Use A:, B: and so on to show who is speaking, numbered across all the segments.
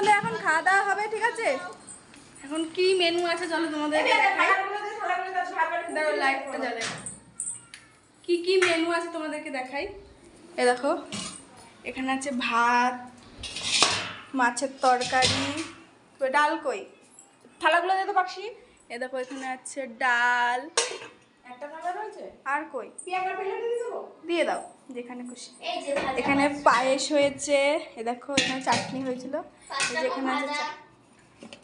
A: আমাদের এখন খাওয়া দাওয়া হবে, ঠিক আছে? এখন কি মেনু আছে চলো তোমাদের লাইটটা জ্বালে। কি কি মেনু আছে তোমাদেরকে দেখাই। এ দেখো এখানে আছে ভাত, মাছের তরকারি, ডাল কই থালাগুলো দিয়ে তো পাখি। এ দেখো এখানে আছে ডাল, একটা থালা রয়েছে আর কই দিয়ে দাও যেখানে খুশি। এখানে পায়েস হয়েছে, এ দেখো এখানে চাটনি হয়েছিল,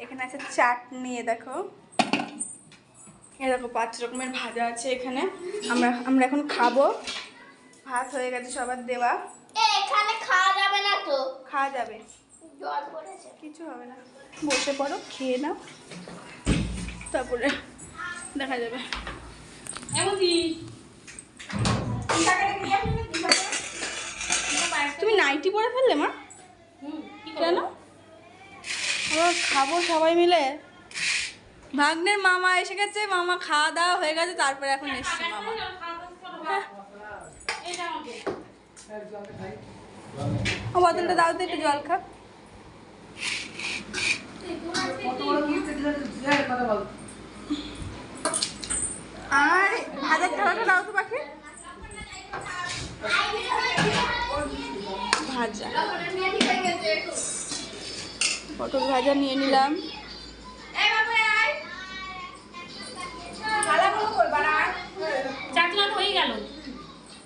A: এখানে আছে চাটনি, এ দেখো 5 রকমের ভাজা আছে এখানে। আমরা এখন খাবো। ভাত হয়ে গেছে সবার দেওয়া।
B: এখানে খাওয়া যাবে না তো?
A: খাওয়া যাবে,
B: জল পড়েছে,
A: কিছু হবে না, বসে পড়ো খেয়ে নাও, তারপরে দেখা যাবে। তুমি নাইটি পরে ফেললে মা? কেন? খাবো সবাই মিলে। ভাগ্নের মামা এসে গেছে, মামা খাওয়া দাওয়া হয়ে গেছে, তারপরে এখন এসছে মামা। ও বোতলটা দাও তো, একটু জল খাক। আর ভাজার থালাটা দাও তো পাখি। ভাজা পটল ভাজা নিয়ে নিলাম।
C: চাটলান হয়ে গেল,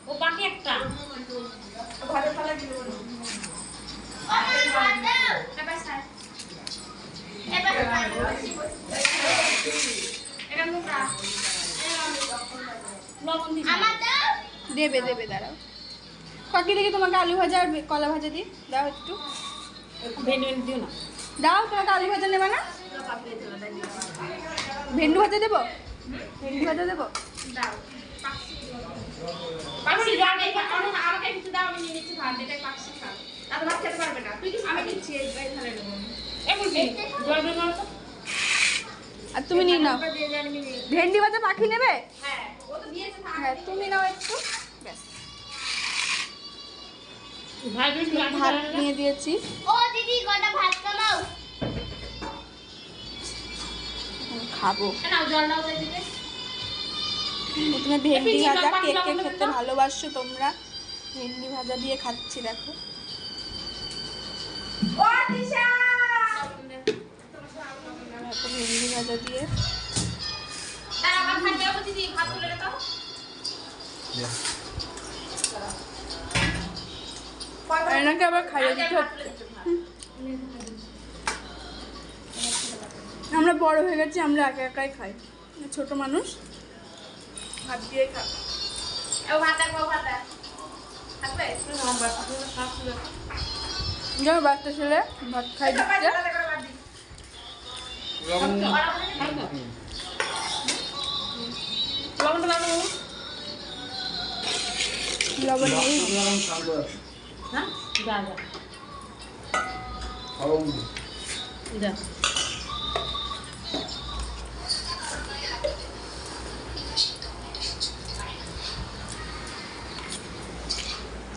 C: ও বাকি একটা
A: দেবে দেবে, দাঁড়াও কাকি দেখি তোমাকে আলু ভাজা আর কলা ভাজা দিই, দাও একটু।
C: দিও না,
A: দাও, তোমাকে আলু ভাজা নেবে না? ভেন্ডি ভাজা দেবো, ভেন্ডি ভাজা দেবো।
C: আমাকে কিছু দাও, আমি নিয়ে নিচ্ছি ভাত, এটা পাকছি খাও, তাহলে ভাত খেতে পারবে না। তুই কি আমি দিচ্ছি, এই ধারে নেবো। জল বের করো তো।
A: আর তুমি নিয়ে নাও ভেন্ডি ভাজা। পাখি নেবে?
C: হ্যাঁ, ও তো দিয়েছে।
A: হ্যাঁ তুমি নাও একটু, ব্যাস। ভাত নিয়ে দিয়েছি,
B: ও দিদি কটা ভাত নাও।
A: খাবো।
C: নাও জল নাও দিদি।
A: প্রথমে ভেন্ডি ভাজা, কে কে খেতে ভালোবাসো তোমরা? ভেন্ডি ভাজা দিয়ে খাচ্ছি, দেখো। ভেন্ডি ভাজা দিয়ে এনাকে আবার খাইয়ে দিতে হচ্ছে। আমরা বড় হয়ে গেছি, আমরা একা একাই খাই, ছোট মানুষ ভাত দিয়ে খাই। যাও বাচ্চা ছেলে ভাত খাই দিচ্ছে। লবণ নেই।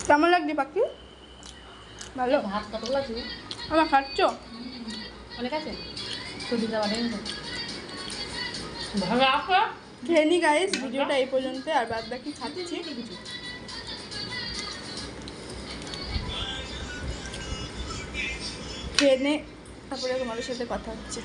A: কেমন লাগছে পাখি? ভালো?
C: ভাত কতগুলো আছে?
A: আমার খাচ্ছ?
C: অনেক আছে। সবজি দেওয়া নেই তো ভালো আছে।
A: খেয়ে নি গাইস, ভিডিওটা এই পর্যন্ত, আর বাদ বাকি খাচ্ছি। খেয়ে নে, তারপরে তোমাদের সাথে কথা হচ্ছে।